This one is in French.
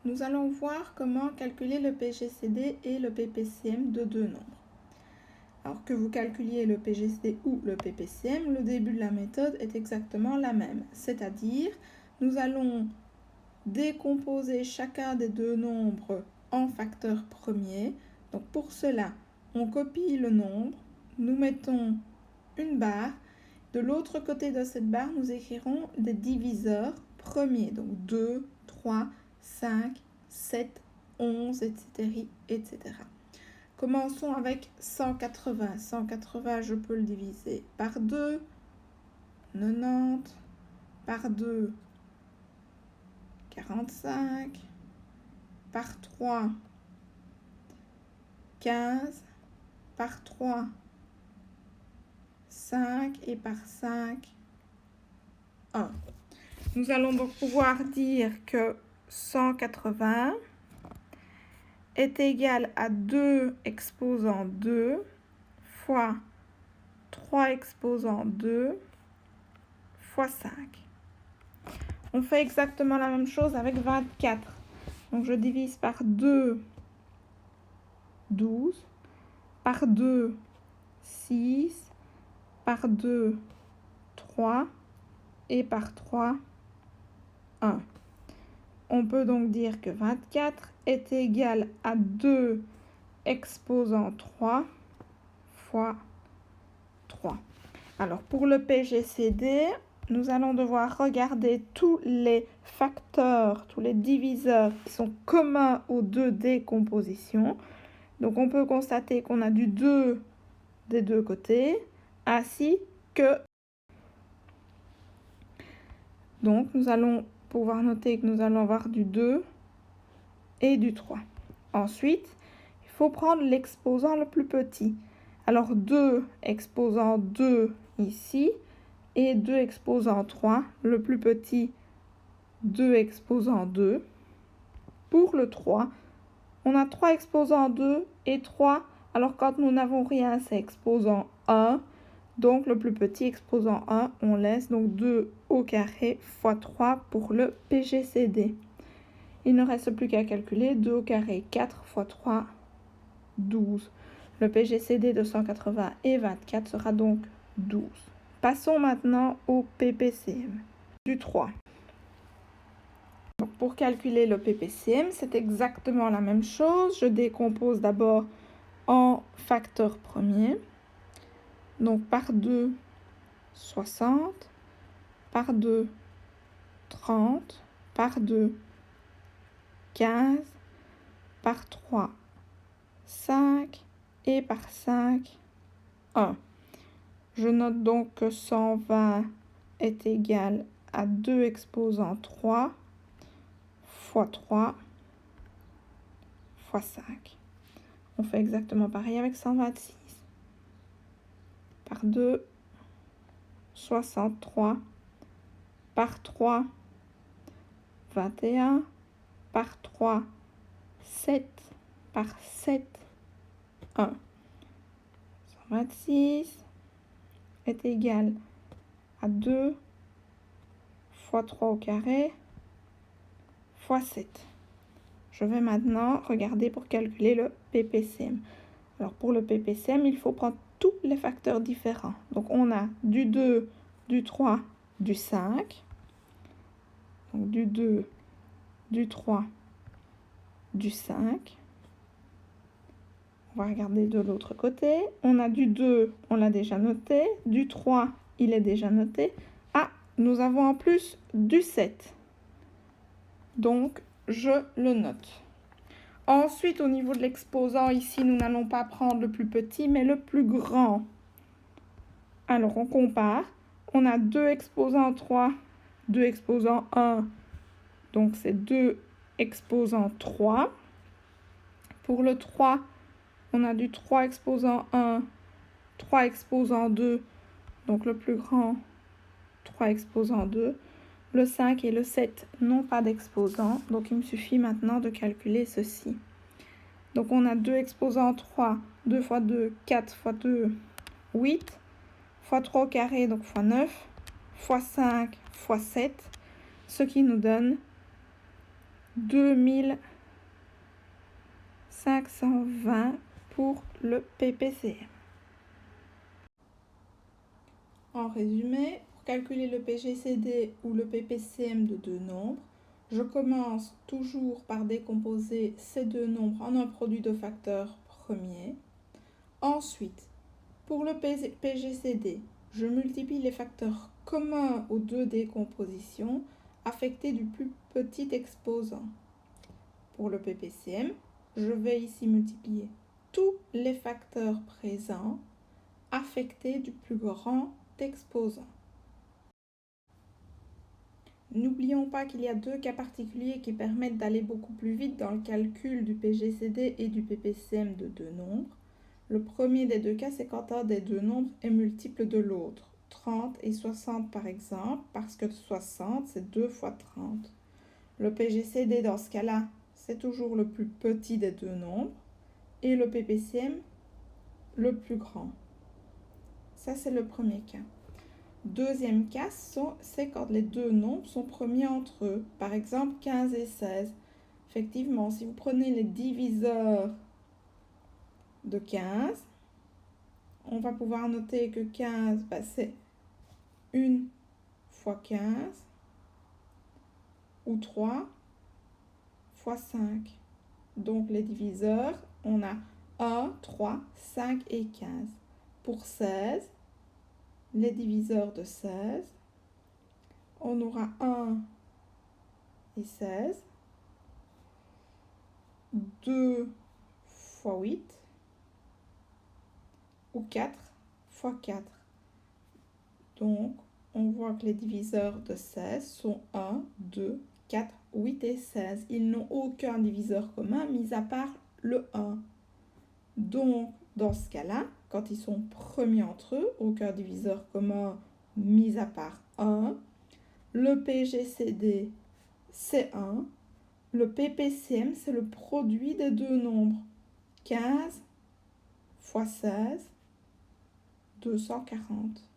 Nous allons voir comment calculer le PGCD et le PPCM de deux nombres. Alors que vous calculiez le PGCD ou le PPCM, le début de la méthode est exactement la même. C'est-à-dire, nous allons décomposer chacun des deux nombres en facteurs premiers. Donc pour cela, on copie le nombre, nous mettons une barre. De l'autre côté de cette barre, nous écrirons des diviseurs premiers. Donc 2, 3, 5, 7, 11, etc. etc. Commençons avec 180. 180, je peux le diviser par 2. 90. Par 2, 45. Par 3, 15. Par 3, 5. Et par 5, 1. Nous allons donc pouvoir dire que 180 est égal à 2 exposant 2 fois 3 exposant 2 fois 5. On fait exactement la même chose avec 24. Donc je divise par 2, 12, par 2, 6, par 2, 3 et par 3, 1. On peut donc dire que 24 est égal à 2 exposant 3 fois 3. Alors pour le PGCD, nous allons devoir regarder tous les facteurs, tous les diviseurs qui sont communs aux deux décompositions. Donc on peut constater qu'on a du 2 des deux côtés, ainsi que... Donc nous allons pouvoir noter que nous allons avoir du 2 et du 3. Ensuite, il faut prendre l'exposant le plus petit. Alors 2 exposant 2 ici et 2 exposant 3. Le plus petit, 2 exposant 2. Pour le 3, on a 3 exposant 2 et 3. Alors quand nous n'avons rien, c'est exposant 1. Donc le plus petit exposant 1, on laisse donc 2 au carré fois 3 pour le PGCD. Il ne reste plus qu'à calculer 2 au carré, 4 fois 3, 12. Le PGCD de 180 et 24 sera donc 12. Passons maintenant au PPCM du 3. Donc pour calculer le PPCM, c'est exactement la même chose. Je décompose d'abord en facteurs premiers. Donc par 2, 60. Par 2, 30. Par 2, 15. Par 3, 5. Et par 5, 1. Je note donc que 120 est égal à 2 exposant 3 fois 3 fois 5. On fait exactement pareil avec 126. Par 2, 63. Par 3, 21. Par 3, 7. Par 7, 1. 126 est égal à 2 fois 3 au carré fois 7. Je vais maintenant regarder pour calculer le PPCM. Alors pour le PPCM, il faut prendre tous les facteurs différents. Donc on a du 2, du 3, du 5. Donc du 2, du 3, du 5. On va regarder de l'autre côté. On a du 2, on l'a déjà noté. Du 3, il est déjà noté. Ah, nous avons en plus du 7. Donc, je le note. Ensuite, au niveau de l'exposant, ici, nous n'allons pas prendre le plus petit, mais le plus grand. Alors, on compare. On a 2 exposant 3, 2 exposant 1. Donc, c'est 2 exposant 3. Pour le 3, on a du 3 exposant 1, 3 exposant 2. Donc, le plus grand, 3 exposant 2. Le 5 et le 7 n'ont pas d'exposant, donc il me suffit maintenant de calculer ceci. Donc on a 2 exposant 3, 2 fois 2, 4 fois 2, 8, fois 3 au carré, donc fois 9, fois 5, fois 7, ce qui nous donne 2520 pour le PPCM. En résumé, pour calculer le PGCD ou le PPCM de deux nombres, je commence toujours par décomposer ces deux nombres en un produit de facteurs premier. Ensuite, pour le PGCD, je multiplie les facteurs communs aux deux décompositions affectés du plus petit exposant. Pour le PPCM, je vais ici multiplier tous les facteurs présents affectés du plus grand exposant. N'oublions pas qu'il y a deux cas particuliers qui permettent d'aller beaucoup plus vite dans le calcul du PGCD et du PPCM de deux nombres. Le premier des deux cas, c'est quand un des deux nombres est multiple de l'autre. 30 et 60 par exemple, parce que 60 c'est 2 fois 30. Le PGCD dans ce cas-là, c'est toujours le plus petit des deux nombres et le PPCM le plus grand. Ça, c'est le premier cas. Deuxième cas, c'est quand les deux nombres sont premiers entre eux. Par exemple, 15 et 16. Effectivement, si vous prenez les diviseurs de 15, on va pouvoir noter que 15, c'est 1 fois 15 ou 3 fois 5. Donc, les diviseurs, on a 1, 3, 5 et 15. Pour 16, les diviseurs de 16, on aura 1 et 16, 2 fois 8 ou 4 fois 4. Donc, on voit que les diviseurs de 16 sont 1, 2, 4, 8 et 16. Ils n'ont aucun diviseur commun, mis à part le 1. Donc, dans ce cas-là, quand ils sont premiers entre eux, aucun diviseur commun, mis à part 1, le PGCD, c'est 1. Le PPCM, c'est le produit des deux nombres. 15 fois 16, 240.